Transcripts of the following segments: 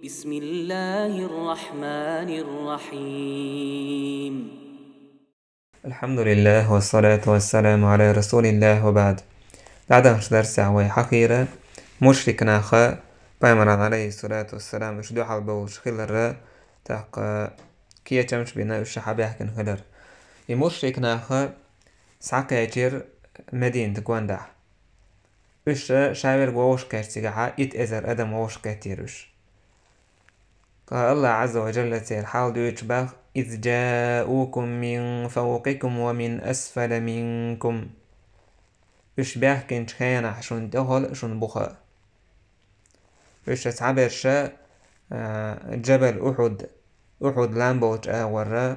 بسم الله الرحمن الرحيم. الحمد لله والصلاة والسلام على رسول الله وبعد. بعد درس عوي حقيرة مشرك ناخا بايمران عليه الصلاة والسلام إش دو حال بوش خلر تاق كيه تمش بنا إش حبيحكن خلر مشرك ناخا ساقا يجير مدينة قواندح إش شاور ووش كارتيقها إزر أدم ووش كارتيروش قال الله عز وجل تير حال دو يتباخ إذ جاءوكم من فوقكم ومن أسفل منكم إش بيحكن تخينا شون دخل شون بخاء إش تعبر شا جبل أحد لامبوش ورا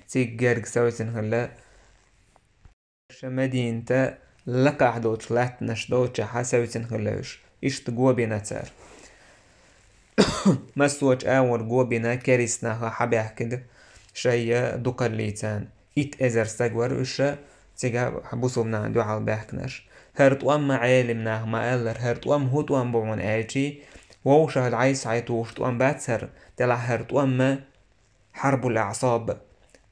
تيجرق سويسن هلا شا مدينة لقع دوش لاتنش دوش حسويسن هلاش إش تقوى بيناتار مسوج آور قوبنا كاريسنا حبيح كده شيء دقليتان ازر سجور وشا تيجا حبوسوبنا دو حال بيحكناش هرت وام عالمنا ما قالر هرت وام هوت وام بوون آجي ووشا العيس عيتوش وام باتسر تلا هرت وام حرب الأعصاب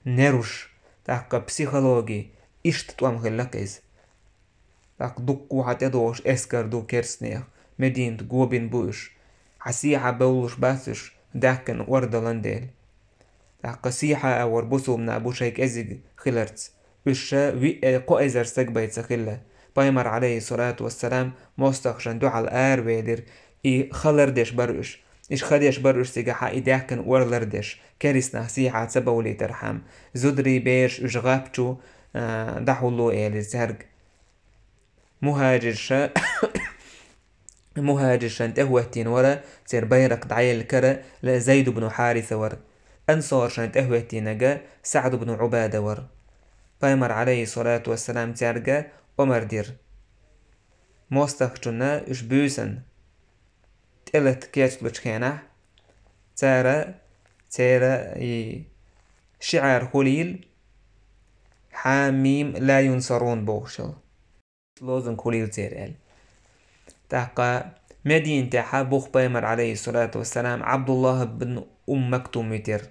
نروش تاق بسيخولوجي إشت وام خلقز تاق دقو حتدوش اسكر دو كيرسنيخ مدينة قوبين بوش حسيحة بولش باسش داكن وردلنديل قسيحة أور بوسو من أبو شيك أزيق خلرت وشا قو أزر سقبيت سخلة بايمر عليه الصلاة والسلام مستخشن دو على الآر ويدر خلردش بروش إش خديش بروش سيقا داكن ورلردش كاريسنا سيحة سبولي ترحم زدري بيش إش غابتو دحولو إيلي زهرق مهاجر شانت اهوهتين ورا سير بيرق دعيل الكرة لزيد بن حارثة ور أنصار شانت اهوهتين جا سعد بن عبادة ور بايمر عليه الصلاة والسلام تارجا عمر دير موستخجنا إش بوسن تلت كيت بشكينه تارا شعر خليل حاميم لا ينصرون بوشل لوزن خليل تيرال تاقا مدينة تاعها بوخ بايمر عليه الصلاة والسلام عبد الله بن مكتوم يتر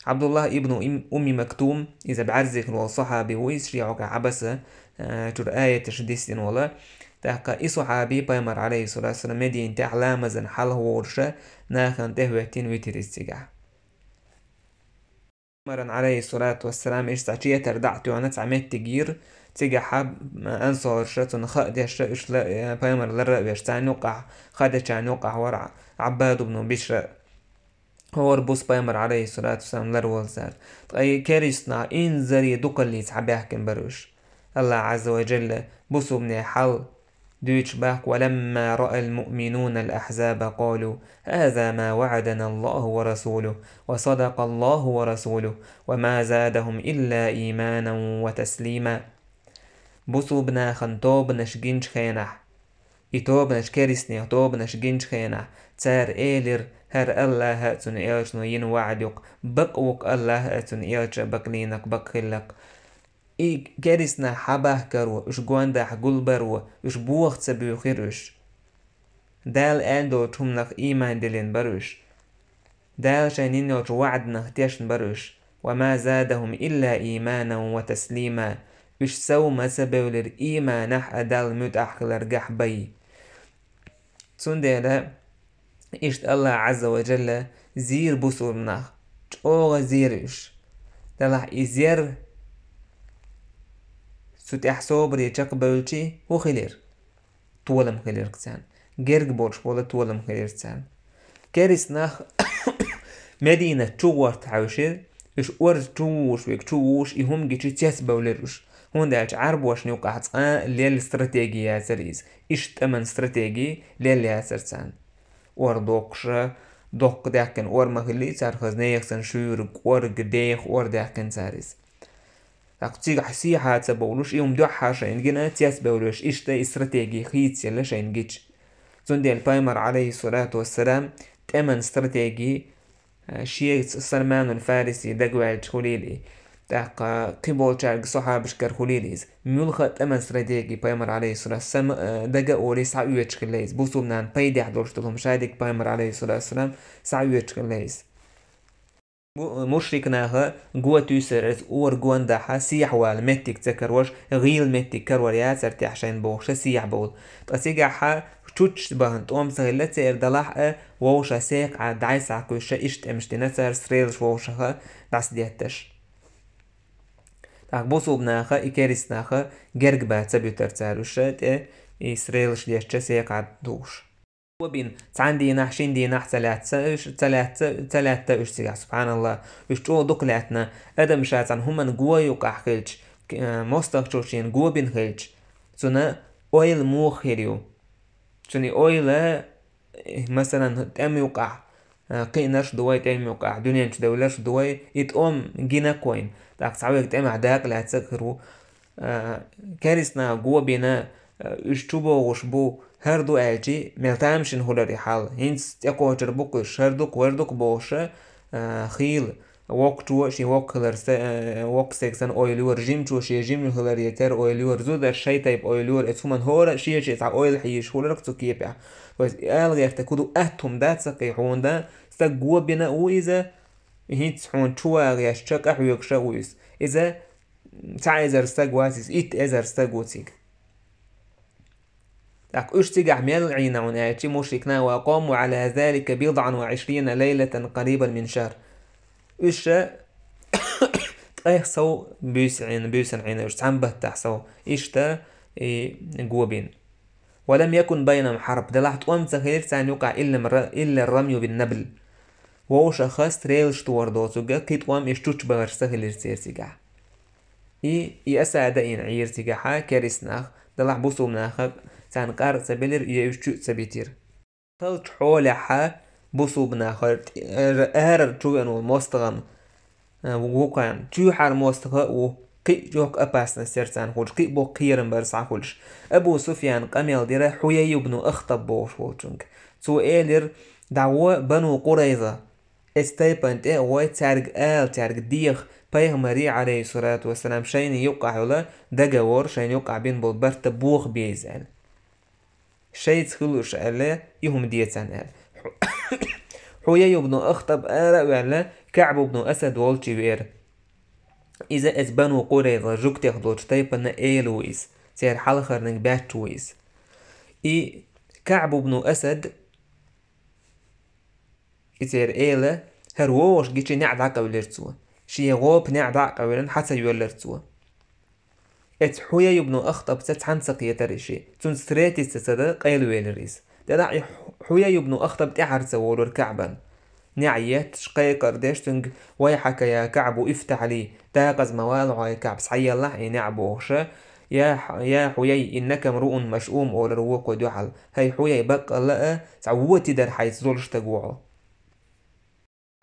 عبد الله ابن مكتوم إذا بعرزك الصحابي ويسريعك عبسة تر آية تشديسين ولا تاقا صحابي بايمر عليه الصلاة والسلام مدينة تاع لامزن حاله ورشة ناخن تهوهتين ويتر استيقع بايمر عليه الصلاة والسلام إيش تعشية تردعتو أنا تعميت تجير تيجا حب أنصار شتون خادش إيش لا بايمر للرأبيش تعنوقع خادش تعنوقع ورع عباد بن بشر هو ربوس بايمر عليه الصلاة والسلام لرول زار طيب كاريسنا إن زري دوكالي تعبيحكن بروش الله عز وجل بوسو من حل دويتش باك ولما رأى المؤمنون الأحزاب قالوا هذا ما وعدنا الله ورسوله وصدق الله ورسوله وما زادهم إلا إيمانا وتسليما بوسو بنا خنتو بنش جنش خينح إتو بنش كاريسني إتو بنش جنش خينح تار إيلر هر الله هاتون إيلش نوين وعدك بقوك الله هاتون إيلش بقلينك بقلك كاريسنا حباه كرو إش قواندح قلبرو إش بوخت سبيو خيروش دال أندو تمنخ إيمان دلين بروش دال شانينو وعدنا تيشن بروش وما زادهم إلا إيمانا وتسليما إش سو ما سبولر إيمانح أدال متأخلر قحبي تسنديلا إشت الله عز وجل زير بوسور مناخ تشوغ زيرش دلح إزير سوت احسوبر يچق بولچي هو خلير طولم خلير كسان جرق بولش بولا طولم خلير كسان كاريس ناخ مدينة تشوغر تعوشير إش ورد تشوش ويك تشوش إهم جيتش تيس بولروش هون دالش عرب واش نوقع ليل استراتيجية سريز إش تمن استراتيجي ليل ياسرسان وردوقش دوق داكن ورما خلي سار خزنيخ سن شورك ورق ديخ ورداكن ساريز تيجا حسيحة تبولوش يوم دوحة شاين جنا تياس بولوش إشتا استراتيجي خيتس يلا شاين جيتش زندي البايمر عليه الصلاة والسلام تأمن استراتيجي شيء سلمان الفارسي دقوا الخليلي تاق قبول شارك صحاب شكر خليليز ملخت أمن سرديكي بايمر عليه الصلاة والسلام دقا أولي سعوية شكليز بوصوبنان بايدي حدولش تلهم شادك بايمر عليه الصلاة والسلام سعوية شكليز مشركناها قوة تيسرت اور قوان داحا سيح والمتك تكروش غيل متك كروريات سرتيح شين بوش سيح بول تسيقاحا تشوتش بهن توم سهلت سير دلاح ووشا سيق عاد دعيس عكوشا اشت امشتنسر سريلش ووشها دعس ديتش بوصو بناخا إكاريسناخا جرق بات سبيو ترتاروشات إسرائيلش ديشتا سيق عاد دوش وبين تعان ديناح شين ديناح ثلاثة اشتغى سبحان الله اشتو دقلاتنا ادم شاتان هما نقوى يوقع خلج مستقشوشين قوى بين خلج تنا اويل مو خيريو تني اويل مثلا تام يوقع قيناش دواي تام يوقع دنيانش دولش دواي يتقوم جينا كوين داك تعويق تام عداك لا تسكرو كارثنا قوى بينا اشتبو وشبو هردو الجي ملتامشن هولاري حال هينس تقوى جربوكش هردوك وردوك بوشة خيل ووك توشي ووك هلرس ووك سيكسن اويلور جيم توشي جيم هلريتر اويلور زود شي تايب اويلور اتفمن هورا شي تاع اويل حيش هولرك تكيبع بس الغير تكودو اتهم دات سقيحون دا استقوى بنا وإذا هيت حون تشوا غيش تشك احويك شويس إذا تعايزر استقواتيس إت ازر استقواتيك تاك اشتق عميال عينا ونأتي مشركنا وقاموا على ذلك 20 ليلة قريبا من شهر إيشا سو بيسن عين إيش تعنبه تحسو إيشتا قوبين ولم يكن بينهم حرب دلعت وامسا خير سان يقع إلا الرمي بالنبل ووشا خاص تريلش توردوسوغا كيت وام إشتوش بغرسا خير سيرسيقع أسادا عير سيقعها كاريسناخ دلع بوصو مناخ سان قار سبيلر يشتو سبيتير طلت حولها بوصو بناخر تشوغنو مستغم وقان تشوحر مستغ و قي جوك أباسنا سيرسان خولش قي بو قيرن برسع خولش أبو سفيان قميل ديرا حيي بن أخطب بوش خولشنك سو إيلر دعوة بنو قريظة استيبنت تارق ديخ پیغمبری عليه الصلاة والسلام شين يوقع ولا دقور شين يوقع بين بالبرت بوخ بيزال شيء تخلوش على يهم ديتان على حيي بن أخطب وعلى كعب بن أسد والتي وير إذا أتبنوا قريظة جوك تاخدوش تايبنا إيلويس سير حلخر نك باتويس كعب بن أسد إزير إيلا هروش جيشي نعد عقا ولرتسوا شي غوب نعد عقا ولن حتى يولرتسوا حيي بن أخطب تتحنسق يترشي تنسريتي تسدا قيل ويلريس دلع حيي بن أخطب تعرس ولور كعبا نعيت شقي قرديش تنج ويحك يا كعب افتح لي تاقز موالع يا كعب صحي الله نعبوش يا حيي إنك امرؤ مشؤوم ولروق ودحل هاي حيي بقى لأ تعوتي در حيث زولش تقوعه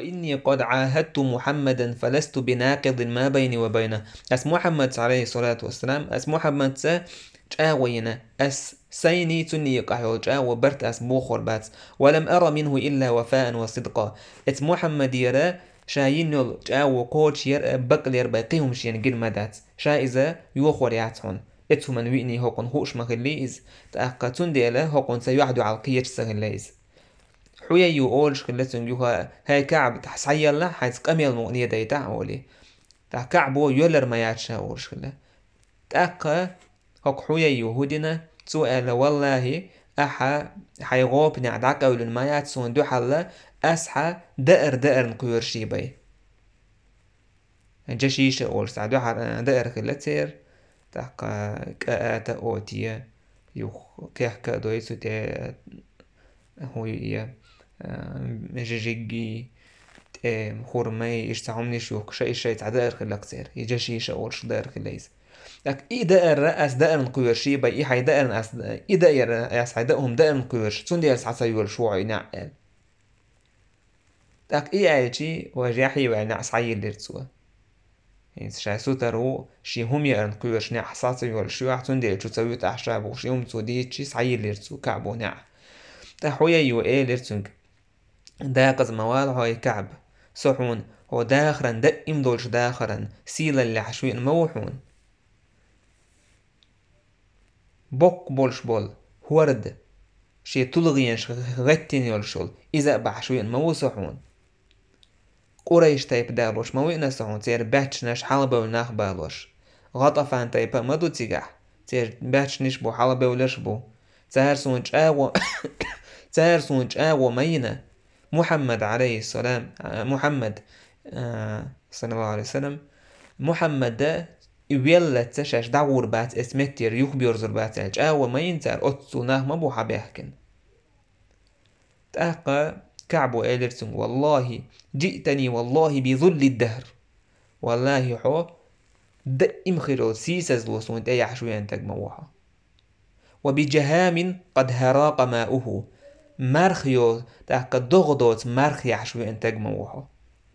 وإني قد عاهدت محمدا فلست بناقض ما بيني وبينه أس محمد عليه الصلاة والسلام أس محمد جاوينا أس سيني تني يقعو جاو برت أس بوخور بات ولم أرى منه إلا وفاء وصدقا أت محمد يرى شاينو جاو قوش ير بقل يربقيهم شين قل مدات شائزة يوخور يعتون أتو من ويني هوكون هوش مغليز تأقاتون ديلا هوكون سيوحدو على القيش سغليز حويا يقولش خلتهم يوها هاي كعب تحسحي الله حيث قميل مغنية داي تعولي تح كعبو يولر ما ياتشاورش خلا تأقا هوك حويا يهودنا سؤال والله أحا حيغوب نعداك أولن ما ياتسون دو حلا أسحا دائر نقيور شيباي جاشيش أول سعدو دائر خلتير تأقا كأتا أوتيا يوخ كيحكا دويسو تي هويا جيجي خورمي يشتعمني شوك شيء تعدائر خلاك سير يجاشي شاورش دائر خلايز لك إي دائر رأس دائر نقوير شي باي إي حي دائر ناس إي دائر رأس حيدائهم دائر نقويرش تون ديال سعسايول شوعي نعقل لك إي عيشي وجاحي وعناس عيل لرتسوا يعني شاسو ترو شي هم يأرن قويرش نع سعسايول شوع تون ديال شو تسويت أحشاب وشي هم توديت شي سعيل لرتسوا كعبو نع تحويا يو إيه لرتسونك داقز موال هاي كعب صحون هو داخرا دائم دولش داخرا سيلا اللي حشوي موحون بوك بولش بول هورد شي تلغينش غتين يولشول إذا بحشوي موصحون قريش تايب دالوش موئنا سحون تير باتشناش حلبة وناخ بالوش غطفان تايب مدو تيجح تير باتشنش بو حلبة ولشبو تهر سونج آو مينا محمد عليه السلام محمد صلى الله عليه وسلم محمد ده يولد تشاش دعور بات اسمتير يخبير زربات الج آو مين تار أتسو ناه مبو حبيحكن تأقى كعبو إيلرسون والله جئتني والله بظل الدهر والله حو دائم خيرو سيسز لوسون تأيح شوية تجموها وبجهام قد هراق ماؤه مرخيو تأقى ضغضوت مرخ يحشوي أن تجموها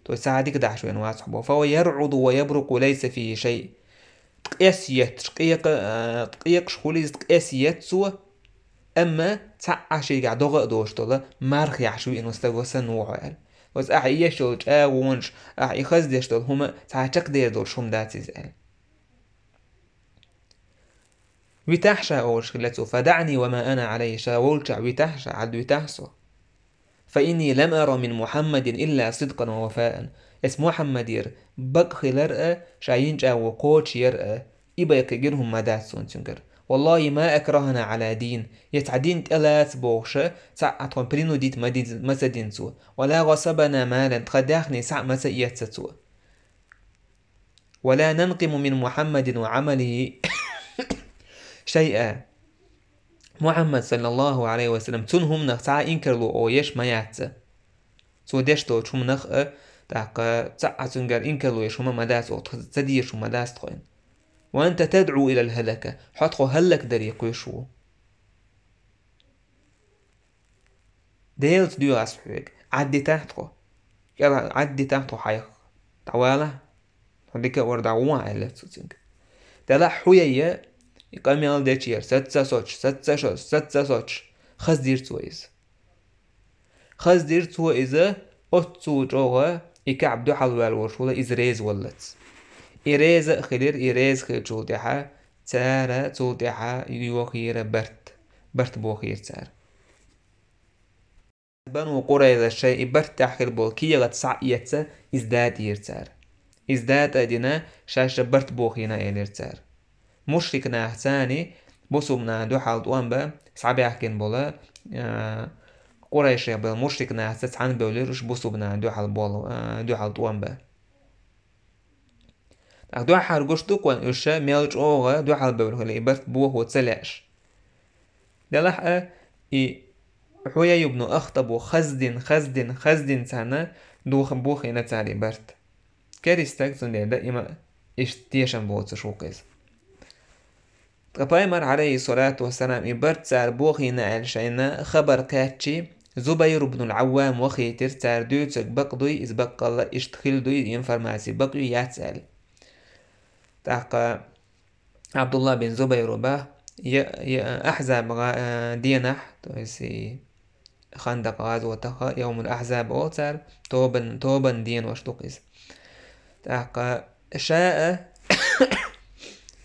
تو ساعدك دحشوي واسحبه فهو يرعد ويبرق وليس فيه شيء تقيسيت تقيق شخوليز تقيسيت سوا أما تعشي قاعد ضغضوش طلا مرخ يحشوي أن استغوصا نوعال وز أحي يشولج ونش أحي خزدش طل هما تعشق دير دول شوم داتي زال ويتحشى أوش خلتو فدعني وما أنا عليه شاولشع ويتحشى عد ويتحسو فإني لم أرى من محمد إلا صدقا ووفاء اسم محمد ير بق لرأى شاينجا وقوش يرأى إبا يكجرهم مدات سونتنجر والله ما أكرهنا على دين يتعدين تلات بوغشة ساعتهم برينو ديت مسدين سو ولا غصبنا مالا تخداخني ساع مسئيات سو ولا ننقم من محمد وعمله شيئا محمد صلى الله عليه وسلم تنهم نخ ساعة إنكرلو أو يش ما يعتز سو ديشتو شوم نخ تاقا ساعة تنجر إنكرلو يش هما مداس أو تدير شو مداس تخوين وأنت تدعو إلى الهلكة حطخو هلك دريق يشو ديلت ديو أسحوك عدي تحتخو يلا عدي تحتخو حيخ تعوالا هديك وردعوان إلا تسوتنك تلا حوية يقام يال ديشير ستة سوتش خز دير تو إذا أتسو جوغا يكعب دو حلوال ورشولا إز ريز ولت إريز خير جولدها تارا جولدها يوخير برت بوخير تار بنو قريظة الشيء برت تحخير بولكية غتسعيتsa ازداد يرتار ازداد أدنا شاشة برت بوخينا يرتار مشركنا ثاني بوسومنا دو حالت وانبا صعب يحكين بولا قريش يبال مشركنا تسعان بوليرش بوسومنا دو حالت وانبا دو حال قشتو كوان إشا ميلج أوغا دو حال بولو اللي برت بوه وتسلاش دلح حويا يبنو أخطب خزدين سانا دو بوخينا تالي برت كاريستاك زندي دائما اشتيشن بوت شوقيز تقبايمر عليه الصلاة والسلام برت سار بوخينا عالشينا خبر كاتشي زبير بن العوام وخيتر سار دوتك بقضي إز بقال اشتخل دوي انفرماسي بقي ياتسال تاقا عبد الله بن زبير با أحزاب دينح تويسي خندق غازو تخا يوم الأحزاب أوتر توبا دين واشتقيس تاقا شاء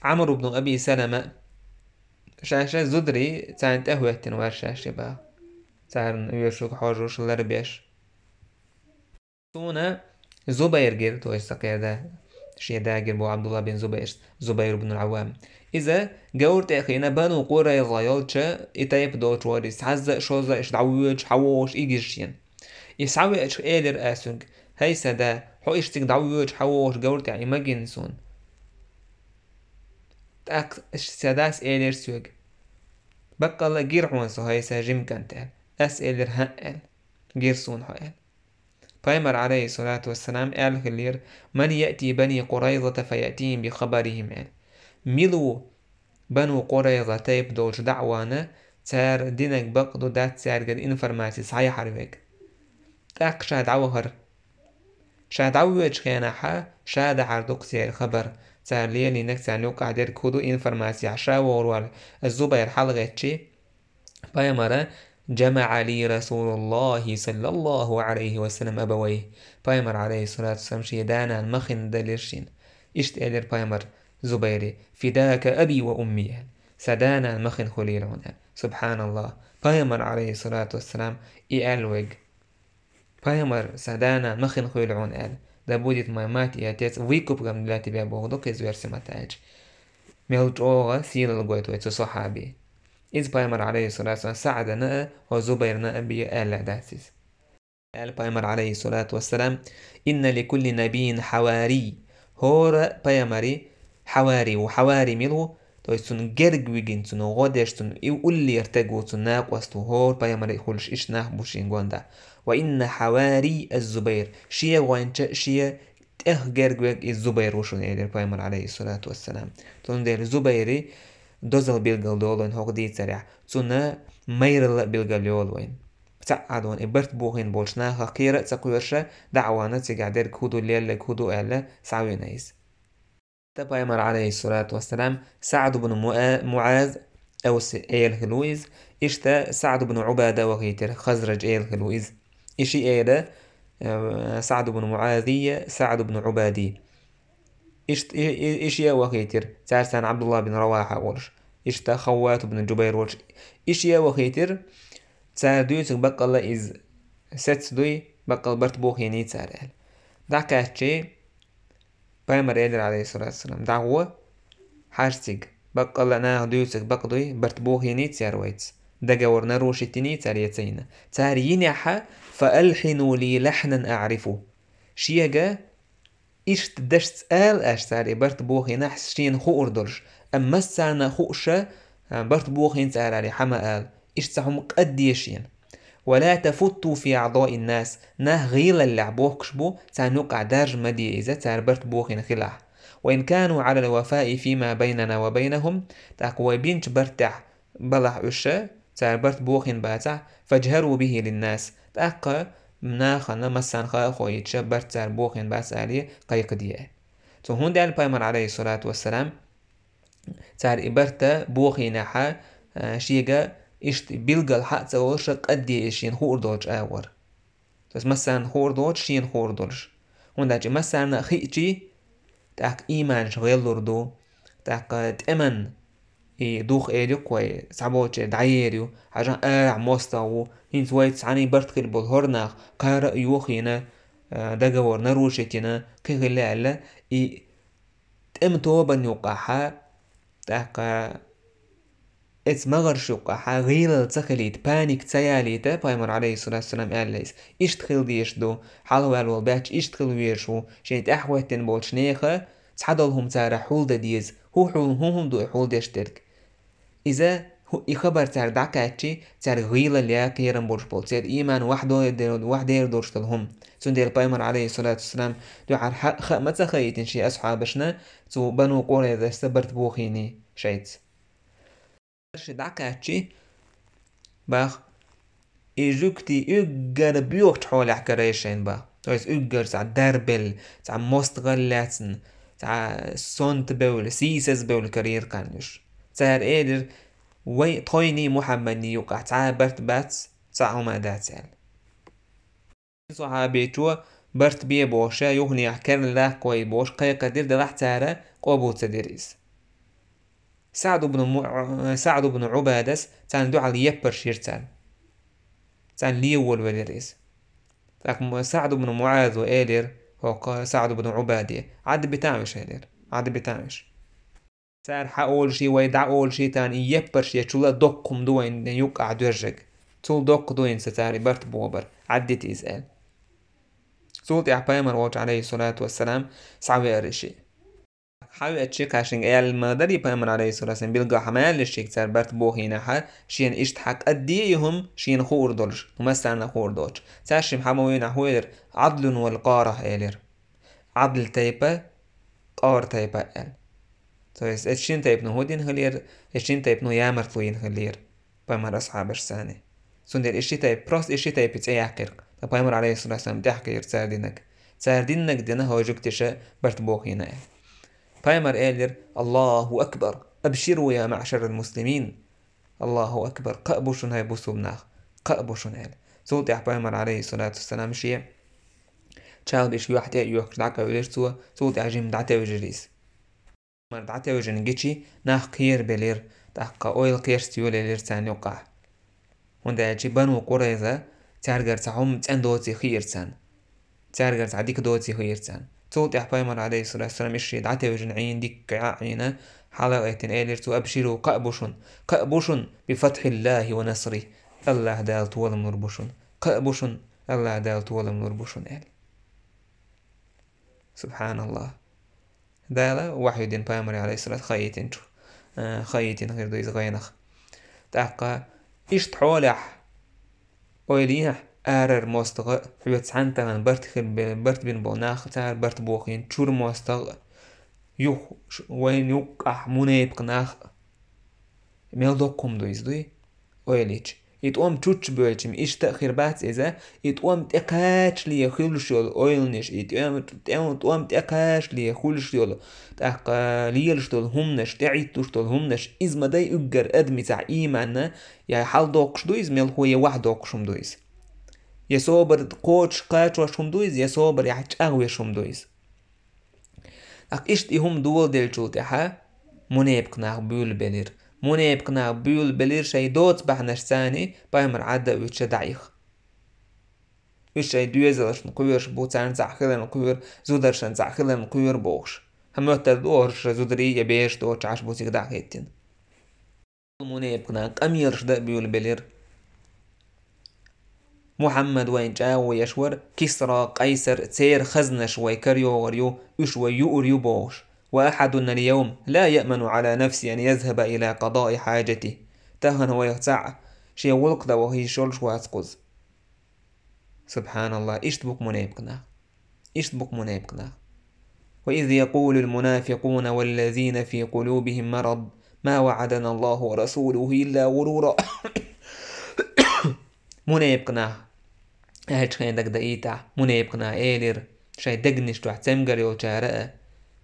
عمرو بن أبي سلمة شاشة زدري تانت أهوهتن وارشاشة با تارن يشوك حوجوش لربيش سونا زبير جير تويس تقيدا شي داقر بو عبد الله بن زبير بن العوام إذا جورت أخينا بنو قريظة يولشا إتايب دوت واريس حزة شوزة إش دعويج حووش إيجيشين يسعوي إش إيلر آسونج هاي سدا حو إشتك دعويج حووش جورت يعني مجنسون تاك إش سداس إيلر سوج بقى الله جير حوانسو هاي ساجم كانتال أس إيلر هقل جير سون حقل بايمر عليه الصلاة والسلام قال خلير من يأتي بني قريظة فيأتيهم بخبرهم ميلو بنو قريظة تايب دوش دعوانا تار دينك بقدو دات تار قد انفرماتي صحيح عربك تاك شاد عوج خيانحا شاد عردوك سير خبر تار ليلي نك تار نوقع دير كودو انفرماتي عشا وروال الزبير حلغتشي بايمر جمع لي رسول الله صلى الله عليه وسلم أبويه بايمر عليه الصلاة والسلام شيدانا مخن دليرشين إشت إلير بايمر زبيري فداك أبي وأمي سدانا مخن خليلون سبحان الله بايمر عليه الصلاة والسلام إيالوغ بايمر سدانا مخن خليلون دابودت مايمات إياتيت ويكوب غم دلاتي بيابوغدوك إزوير سمتاج ميلجوغا سيل الغويتويت صحابي إذ بايمر عليه الصلاة والسلام سعدنا وزبيرنا أبي آل داسيس آل بايمر عليه الصلاة والسلام إن لكل نبي حواري هور بايمري حواري وحواري ميلو تويسون جرج ويجين تنو غودش تنو يقول يرتجو تناق وستو هور بايمري خلش إيش بوشين غوندا وإن حواري الزبير شيا وانش شيا جرج ويج الزبير وشون إيدر بايمر عليه الصلاة والسلام تندير زبيري دوزل بيلغل دولوين هوق دي تسرع تسونا ميرل بيلغل يولوين تعادون إبرت بوغين بولشنا خيرة تقويرشا دعوانا تقعدر كودو ليلة كودو ألا سعوينيس تبايمر عليه الصلاة والسلام سعد بن معاذ أو إيل هلويز إشتا سعد بن عبادة وغيتر خزرج إيل هلويز إشي إيدا سعد بن معاذية سعد بن عبادي إشيا وخيتر تارسان عبد الله بن رواحة ولش إشتا خوات بن جبير ولش إشيا وخيتر تار دويتك بقى إز ست دوي بقى برت بوخيني تارال دعكاتشي بايمر إيدر عليه الصلاة والسلام دعوة حارتك بقى ناه دويتك بقى دوي برت بوخيني تارويت دقور نروشتني تاريتين تارينيحا فألحنوا لي لحنا أعرفه شيجا إشت دشت آل أشتاري برت بوخي نحس شين خور درش أما السانا خوشة برت بوخي تاري حما آل إشتهم قديشين ولا تفتوا في أعضاء الناس نه غيل اللعبوه كشبو تانوقع دارج مدي إذا تار برت بوخي نخلاه وإن كانوا على الوفاء فيما بيننا وبينهم تاقوى بينش برتح بلح عشة تار برت بوخي باتع فاجهروا به للناس تاقى مناخنا مسان خاخو يتشبر تار بوخين باس عليه قيق ديه تو هون دال بايمر عليه الصلاة والسلام تار إبرتا بوخين حا شيغا إشت بيلغل حق تاورش قدي إشين خور دوج آور تس مسان خور دوج شين خور دوج هون داجي مسان خيجي تاك إيمان شغيلور دو تاك تأمن دوخ إيديو كوي سعبوش دعيريو عشان موستاو هين سويت سعني برتكل بالهورناخ قارئ يوخينا دقور نروشتنا كغلا ألا تأمتو بنيوقاحا تاقا مغرش يوقاحا غير تخليت بانيك تسياليتا بايمر عليه الصلاة والسلام أليس إشتخل ديشدو حالوال والباتش إشتخل ويرشو شينت أحواتن بولشنيخا تحضلهم تارا حول دا ديز هم دو حول ديشترك إذا يخبر تار دعكاتشي تار غيلة ليا كيرن بول تار إيمان وحده يردورش تلهم سندير بايمر عليه الصلاة والسلام دو عار متى خيتن شي أصحابشنا تو بنو قولي إذا استبرت بوخيني شيت دعكاتشي باخ إيجوكتي إيجار بيوخت حول حكريشين باخ تويس إيجار تاع دربل تاع مستغلاتن تاع سونت بول سيسس بول كارير كانش تار إيدر وي طويني محمد يوقع تاع برت بات تاع هما داتال صحابي تو برت بيه بوشا يغني أحكار الله كوي بوش قي قدير دلح تارا قوبو تدريس سعد بن عبادس تان دو على يبر شيرتان تان ليول ودريس تاك سعد بن معاذ وإيلر هو سعد بن عبادة عاد بتعمش هيلر عاد بتعمش سار حاول شي ويدع أول شي تاني يبر شي تشولا دوقهم دوين يوقع درجك تول دوق دوين ستاري برت بوبر عدت إزال سولت إعبايمر واج عليه الصلاة والسلام صعبي أرشي حاول أتشيك عشان إيال المدري بايمر عليه الصلاة والسلام بيلقى حمال للشيك تار برت بوهينا حا شين إشت حق أديهم شين خور دولش ومسانا خور دولش تاشي محموين أحوير عدل والقارة إيلر عدل تايبا قار تايبا إل تويس اتشين تايب نو هودين هلير اتشين تايب نو يامر طوين هلير بايمر أصحابش ساني سندر اشي تايب بروست اشي تايب تسيحكر بايمر عليه الصلاة والسلام تحكير تساردينك دينا هو جوكتشا برت بوخينا بايمر إيلر الله أكبر أبشروا يا معشر المسلمين الله أكبر قأبوشن هاي بوسو بناخ قأبوشون إل صوت يحبايمر عليه الصلاة والسلام شيء شال بيش يوحتي يوحش دعكا ويلرسوا صوت يعجيم دعتي وجريس مر دعتي وجنجيشي ناخ كير بلير دعكا أويل كيرستيو ليرسان يوقع وندا يجي بنو قريظة تارجر تعهم تندوتي خيرتان تارجر تعديك دوتي خيرتان صوت يحبايمر عليه الصلاة والسلام الشيء دعتي وجنعين ديك عينا حلقة إليرتو أبشروا قأبوشن بفتح الله ونصره الله دال طول منربوشن قأبوشن الله دال طول منربوشن إل سبحان الله دالا وحيدين بايمري عليه الصلاة خيتين شو خيتين غير دويز غينخ تاقا إشت حولح ويليح آرر موستغ حيوت سعنتا من برت بين بوناخ تار برت بوخين شور موستغ يوخ وين يوقع منيب قناخ ميل دوكم دويز دوي ويليش يتقوم تشوتش بولشم إيش تأخير بات إذا يتقوم تأكاش لي خلش يول أويلنش يتقوم تأكاش لي خلش يول تأكا ليلش تول همنش تعيتوش تول همنش إذ ما داي أجر أدمي تاع إيمانا يا حال دوكش دويز ميل هو يواحد دوكشم دويز يا صوبر قوتش قاتش وشم دويز يا صوبر يحج أغوي شم دويز أك إشت إهم دول ديل جولتها منيب قناغ بول بلير منيب قناغ بول بلير شاي دوت بحنش ثاني بايمر عدا ويتش دعيخ ويش شاي دويزلش نقويرش بوتان زعخلن نقوير زودرش زعخلن نقوير بوخش هموت دورش زودري يبيش دوتش عش بوتيك دعيتين منيب قناغ أميرش دا بول بلير محمد وين جاو يشور كسرى قيصر تير خزنش ويكريو وريو يش ويؤريو بوش وأحدنا اليوم لا يأمن على نفسه أن يذهب إلى قضاء حاجته تهن ويغتع شي ولقدا وهي شولش واتقوز سبحان الله إيش تبوك منيبقنا وإذ يقول المنافقون والذين في قلوبهم مرض ما وعدنا الله ورسوله إلا غرورا منيبقنا هاج خين دك دقيتا منيبقنا إيلر شاي دقنش توح تمقر يوجارة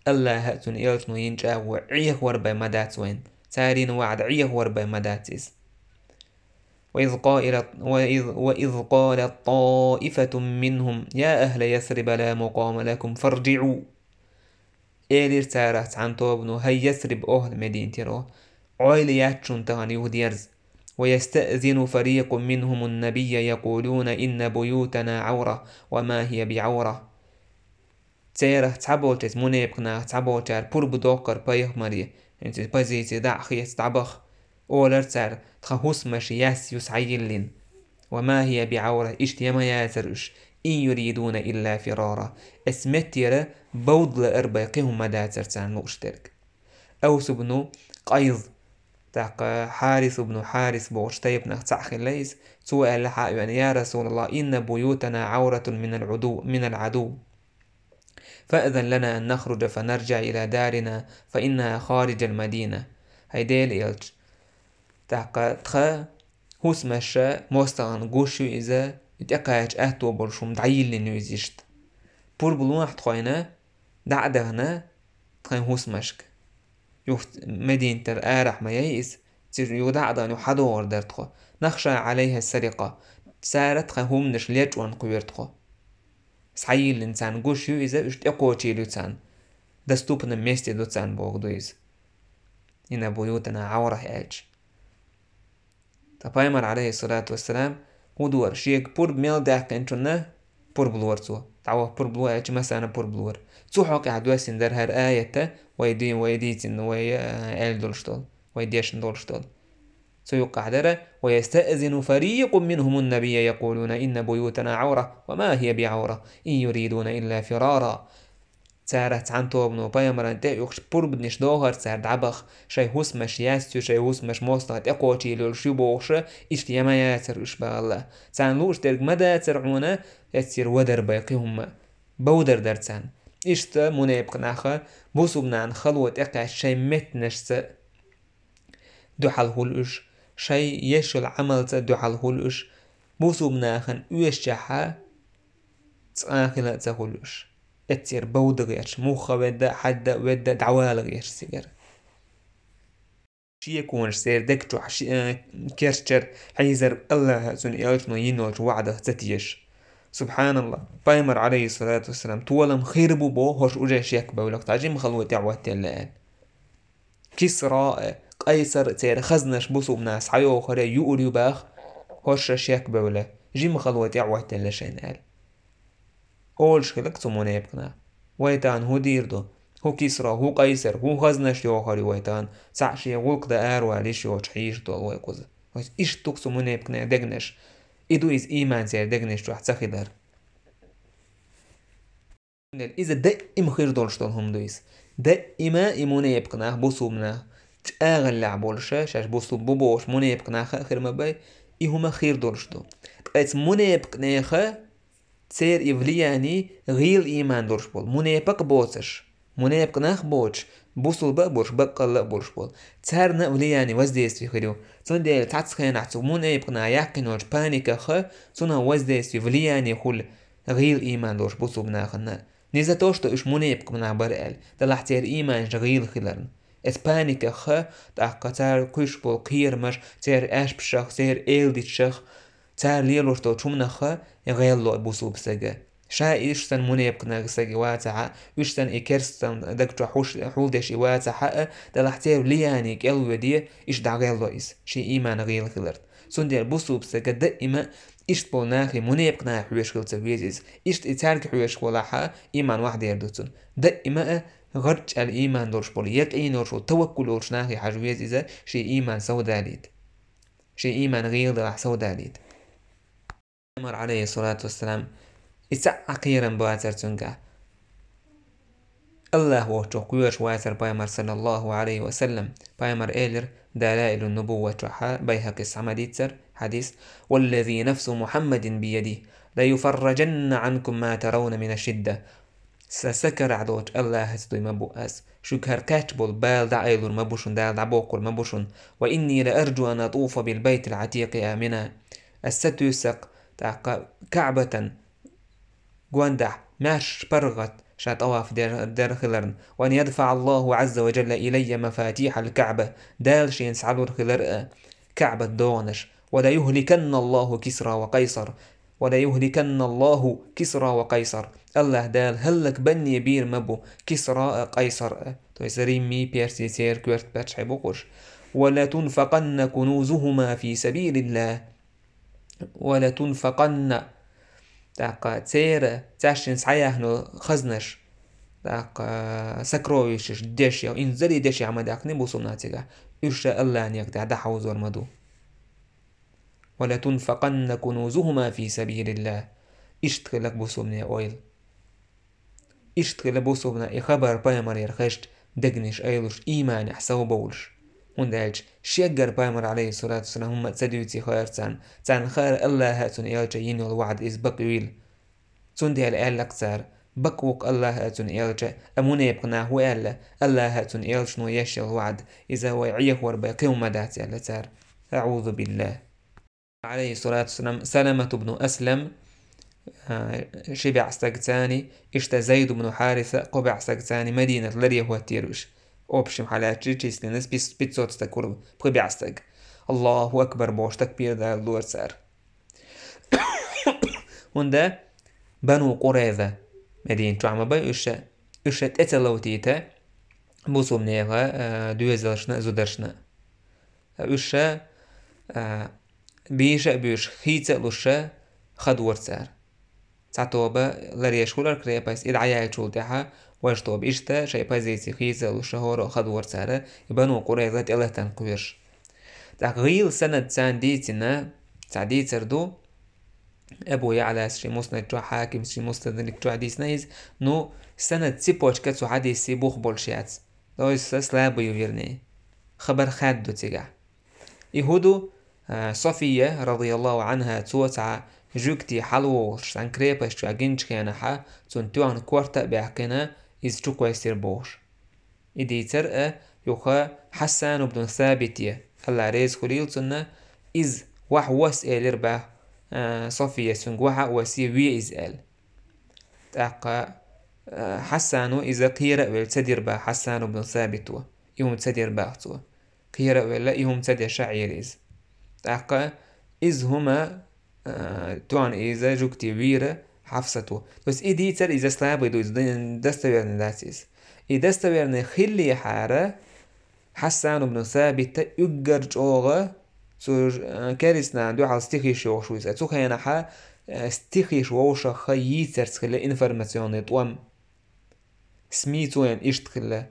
الله هاتون إلتنو ينجا وعيه وربا مدات وين تارين وعد عيه وربا مداتيس وإذ قالت طائفة منهم يا أهل يثرب لا مقام لكم فارجعوا إيلر تارات عن طوبنو هي يثرب أهل مدينة رو عيلياتشون تغن يهديرز ويستأذن فريق منهم النبي يقولون إن بيوتنا عورة وما هي بعورة تيره تعبولتت منيبقنا تعبولتار برب دوكر بايخ مري انت بازيتي دع خيس تعبخ أولر تار تخهوس ماشي ياسيوس عيلين وما هي بعورة اشتيما ياسرش إن يريدون إلا فرارا اسمتيرا بوضل أرباقهم مداتر تان مشترك أوس بنو قيض تاق حارث بن حارث بوشتيبنا تاخي ليس سؤال لحق يعني يا رسول الله إن بيوتنا عورة من العدو فأذن لنا أن نخرج فنرجع إلى دارنا فإنها خارج المدينة هيديل إلج تاق تخا هوس مشا موستغن قوشو إذا يتقايج أهتو برشوم دعيل لنوزيشت بور بلون أحتخوينا دعدغنا تخين هوس مشك يوفت مدينة آرح ما ييس تصير يودعدان يحدور دارتخو نخشى عليها السرقة سارت خهم نش ليجوان قويرتخو سعيل الإنسان قوشيو إذا اشت اقوتي لتان دستوبنا ميستي دوتان بوغدويز إن بيوتنا عورة إلج تبايمر عليه الصلاة والسلام ودور شيك بور بميل داك انتونا بور بلور تو تعوه بور بلور إلج مسانا بور بلور تو حوك عدواسين در هر آية ويديتين ويل دولشتول ويديشن دولشتول سيقع دره ويستأذن فريق منهم النبي يقولون إن بيوتنا عورة وما هي بعورة إن يريدون إلا فرارا تارت عن توبنو بايمران تأيوكش بربنش دوهر تار دعبخ شاي هسمش ياستو شاي هسمش موستغت اقوتي للشو بوغش اشتيما ياتر اشبه الله تان لوش درق مدى ترعونا يتسير ودر باقيهم بودر درتان اشتا منيب قناخا بوسوبنان خلوة اقاش شاي متنشت دوحال هولوش شاي يشل عمل دوحال هولوش بوسوبناخن اوشجحا تاخلة تهولوش اتسير بودغيش موخا ودا حدا ودا دعوالغيش سيجر شي يكونش سير دكتو كيرشر حيزر الله سن يالشنو ينولش وعده تتيش سبحان الله بايمر عليه الصلاة والسلام تولم خيربو بو هوش وجاش يكبه ولك تعجيم خلوة تعوات الآن كسرى قيصر تير خزنش بصوب ناس حيو خري يؤريو باخ هوش يكبه ولا جيم خلوة تعوات اللشين قال أولش خلق تمونه يبقنا ويتان هو ديردو هو كسرى هو قيصر هو خزنش يوخري ويتان سعشي غلق دا أروا ليش يوش حيش دو ويقوز إيش تقسو منه يبقنا دقنش إدو إز إيمان سير دقنش روح تسخدر إذا دائما خير دولشتون هم دويس دائما إيمونه يبقنا بصوبنا تأغل لعبولشة شاش بصوب بوبوش مونه يبقنا خير مباي إيهما خير دولشتو قيت مونه يبقنا خا تسير إفلياني غير إيمان دولش بول مونه يبق بوتش مونه يبقنا بوتش بوصل بقبوش بقل بولش بول تسهر نأولياني وزديس في خيرو تون ديل تعتسخين عتو مونه يبقنا يحكنوش بانيكا خا تونا وزديس في فلياني خول غير إيمان دولش بصوبنا خنا نيزا توشتو إش مونه يبقى من عبر دلحتير إيمان غير خلرن اسبانيكا خا تاقا تار كوش بول قير مش تار اش بشخ تار ايل ديت شخ تار ليلوشتو تشمنا خا يغيلو بوصوب سجا شا إيشتن مونه يبقى نغسجي واتعا إيشتن إكرستن دكتو حول ديش واتعا دلحتير لياني كالو دي إيش دا غيلو إيس شي إيمان غير خلرن سندير بوصوب سجا دائما إشت بولناخي مني يبقنا حويش خل تبيزيز إشت إتارك حويش خلاحا إيمان واحد يردوتون دائما غرج الإيمان دورش بولي يقين ورشو توكل ورشناخي حجويزيزا شي إيمان سوداليد شي إيمان غير دلح سوداليد أمر عليه الصلاة والسلام إتسع عقيرا بواتر تنقع الله وحشو قيوش واتر بايمر صلى الله عليه وسلم بايمر إيلر دلائل النبوة وحا بيهقي السعمديتر حديث والذي نفس محمد بيده ليفرجن عنكم ما ترون من الشدة سسكر عدوش الله هستوي مبؤس شكر كاتبول بال دعيلور مبوشن دال دعبوكل مبوشن وإني لأرجو أن أطوف بالبيت العتيق آمنا الستوسق كعبة قواندح ماش برغت شات أواف دير خلرن وأن يدفع الله عز وجل إلي مفاتيح الكعبة دال شين سعلور خلر كعبة دونش ولا يهلكن الله كسرى وقيصر ولا يهلكن الله كسرى وقيصر الله دال هلك بني بير مبو كسرى قيصر تو يسريمي بيرسي سير كويرت باتش حيبوكوش ولا تنفقن كنوزهما في سبيل الله ولا تنفقن تاقا تسير تاشين سعياهنو خزنش تاقا سكرويشش ديشيا وإنزلي ديشيا عمداك نبوصو ناتيقا إرشا الله أن يقدع دحوز ورمدو ولا تنفقن كنوزهما في سبيل الله إشتغلك بوصوبنا أويل إشتغل بوصوبنا إخبار بايمر يرخشت دقنش أيلوش إيمان أحسو بولش وندالج شيقر بايمر عليه الصلاة والسلام هم تسديوتي خير تان خير الله هاتون إيالجا ينو الوعد إز بقويل تندي الآل لكتار بقوك الله هاتون إيالجا أموني يبقنا هو ألا الله هاتون إيالجنو يشي الوعد إذا ويعيه ورباقي ومداتي ألتار أعوذ بالله عليه الصلاة والسلام سلمة بن أسلم شبع سقتاني اشتا زيد بن حارثة قبع سقتاني مدينة لريه هو التيروش أوبشم حالات جيس لنس بيتسوت تكور بقبع سق الله أكبر بوش تكبير دا اللور سار وندا بنو قريظة مدينة تعمى باي إشا تتلوتيتا بوصو منيغا دوزلشنا زودرشنا إشا بيش خيتا لشا خدور سار تعتوبة لريش كولر كريبايس إدعايا يشولتها واشتوب إشتا شاي بازيتي خيتا لشا هورو خدور سارة يبانو قريظة إله تنقويرش تغيل سنة تانديتنا تعديتر دو أبو يعلى شي مسند جو حاكم شي مسند جو حديث نايز نو سنة تسيبوش كتسو حديث سيبوخ بولشيات دويس سلابو يويرني خبر خادو تيجا يهودو صفية رضي الله عنها توسع جوكتي حلو شان كريباش جو أجنش كيانها تنتوان كورتا بيحكينا إز جو كويسير بوش إدي ترقى يوخا حسان بن ثابتية الله ريز خليل تنا إز واح واسئل رباه صفية سنقوها وسي وي إزال تاقا حسانو إذا قيرا ويتسدر با حسانو بن ثابتو يوم تسدر باختو قيرة ولا إيهم تدي شعيريز تاقا إز هما توان إذا جوكتي بيرة حفصتو بس إيدي تر إذا سلاب يدو إذا دستويرن داسيس إذا دستويرن خلي حارة حسان بن ثابت يجرج أوغا سو كارثنا دو على ستيخيش وشو إذا تو خيانا حا ستيخيش ووشا خييتر تخلي إنفرماسيون توام سميتو ين إيش تخلي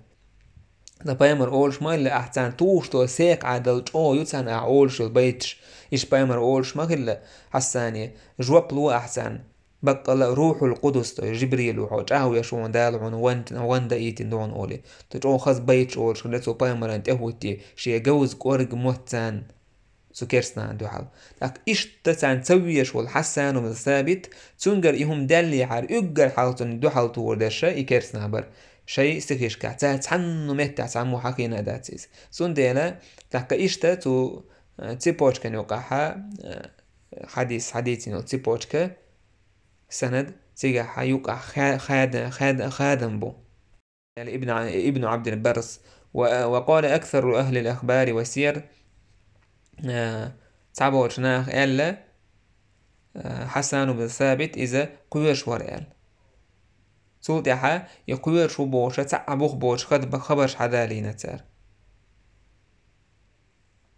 da paimar olš maille ahtan tuusto seek عادل او يتسان اولش البيتش ايش paimar olš maille حساني جواب لو احسن بقى روح القدس جبريل وحوج اهو يشون دالعون وند ايتين دون اولي تجو خاص بيتش olš لتو paimar انت اهوتي شي جوز قورج موتان سو كيرسنا عنده حال لك ايش تسان تسويش والحسان ومن ثابت تنجر ايهم دالي حار اجر حالتون دو حالتو وردشا اي كيرسنا بر شيء استخيش كعتا تحنو متى تعمو حقينا داتيز سون ديلا تحكا إيشتا تو تيبوشكا نوقعها حديثي تيبوشكا سند تيجا يوقع خادم بو يعني ابن عبد البرس وقال أكثر أهل الأخبار والسير تعبوشناخ إلا حسن بن ثابت إذا كويش ورقال سولتها يقوير شو بوشة تعبوخ بوش خبرش حدا لينا تار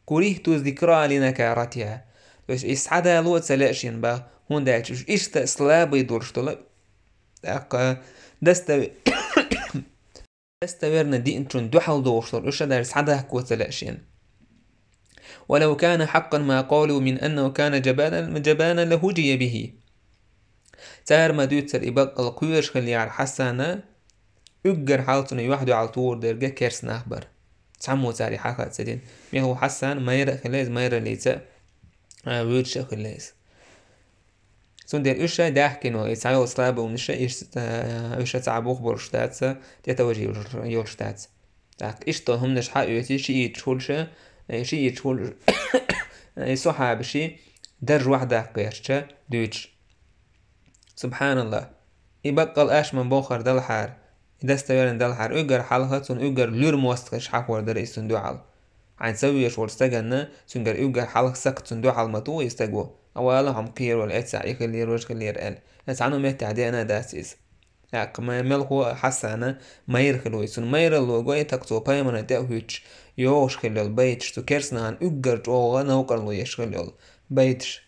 كوريهتو ذكرى لنا كاراتها بس إسعادا لو تسلاشين با هون دايتش إيش تسلاب يدورش طلع دستويرنا دي انتون دوحل دوشتر إيش دا إسعادا هكو تسلاشين ولو كان حقا ما قالوا من أنه كان جبانا لهجي به تار ما دوتر إباق القويرش خلي على حسانا اجر حالتنا يوحدو على طور درجة كيرس نخبر تعمو تاري حاكا تسدين ميهو حسان مايرا خلاز مايرا ليتا ويرشا خلاز سون دير إيشا داحكينو يتعيو صلابة ونشا إيشا تعبوخ برشتاتسا تيتوجي يولشتات تاك إيشتا هم نش حقيوتي شي يتشولشا شي يتشول يسوحا بشي درج واحدة قيرشا دوتش سبحان الله يبقى اش من بوخر دلحار دستويرن دلحار اجر حلقتون اجر لور موستقش حقور در استندوعل عن سويش ورستجن سنجر اجر حلق سقط صندوع المطو يستجو اولا هم قير والاتسع يخلير وش خلير ال اتعنو مهتع دي انا داسيس ما ملكو حسنا ما يرخلو يسون ما يرلو جوي تقصو بايمنا تاوهيتش يوش خلي البيتش تو كيرسنا عن اجر جوغا نوكر لو يشخلي البيتش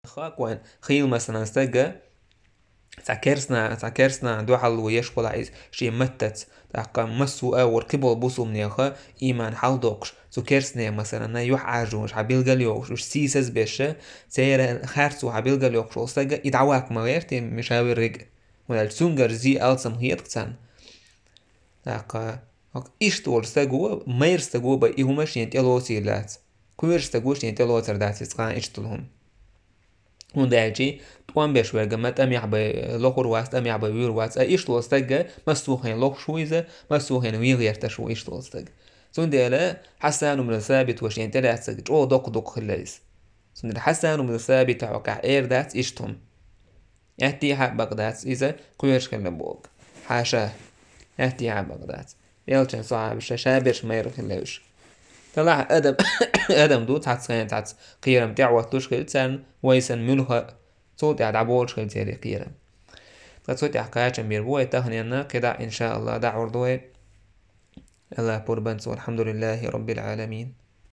خاكوان خيل مثلا استجا تعكرسنا دو حل ويشقل عايز شي متت تاقا مسو اور قبل بوسو منيخا ايمان حال دوقش تو كرسنا مثلا يوح عاجوش عبيلغاليوش وش سيسز بيشا سيرا خارسو عبيلغاليوش وستاقا يدعواك مغيرتي مشاوي رق ولا السونجر زي ألسم هيتكتان تاقا إشتول ستاقوا مير ستاقوا با إيهما شين تيلو سيلات كوير ستاقوا شين تيلو ترداتي سقان إشتلهم هون دايجي توان بيش ورقمت أم يحبي لوخور واست أم يحبي وير واست إيش توستجا مسوخين لوخ شويزة مسوخين ويغير تشو إيش توستج سون ديلا حسن من ثابت وشين تلاتسج أو دق خلاص سون حسن من ثابت عقع إير دات إيشتهم يهتي حق بغداد إذا كويرش كلنا بوق حاشا يهتي حق بغداد يلشن صعب شابرش ما يرخلوش طلع ادم دو تحت قيرم تعوت خلتان ويسن ملها صوت عبول خلتي قيرم صوت حكاية بيربوي تهنينا كده ان شاء الله دعور دوي الله بربنس والحمد لله رب العالمين.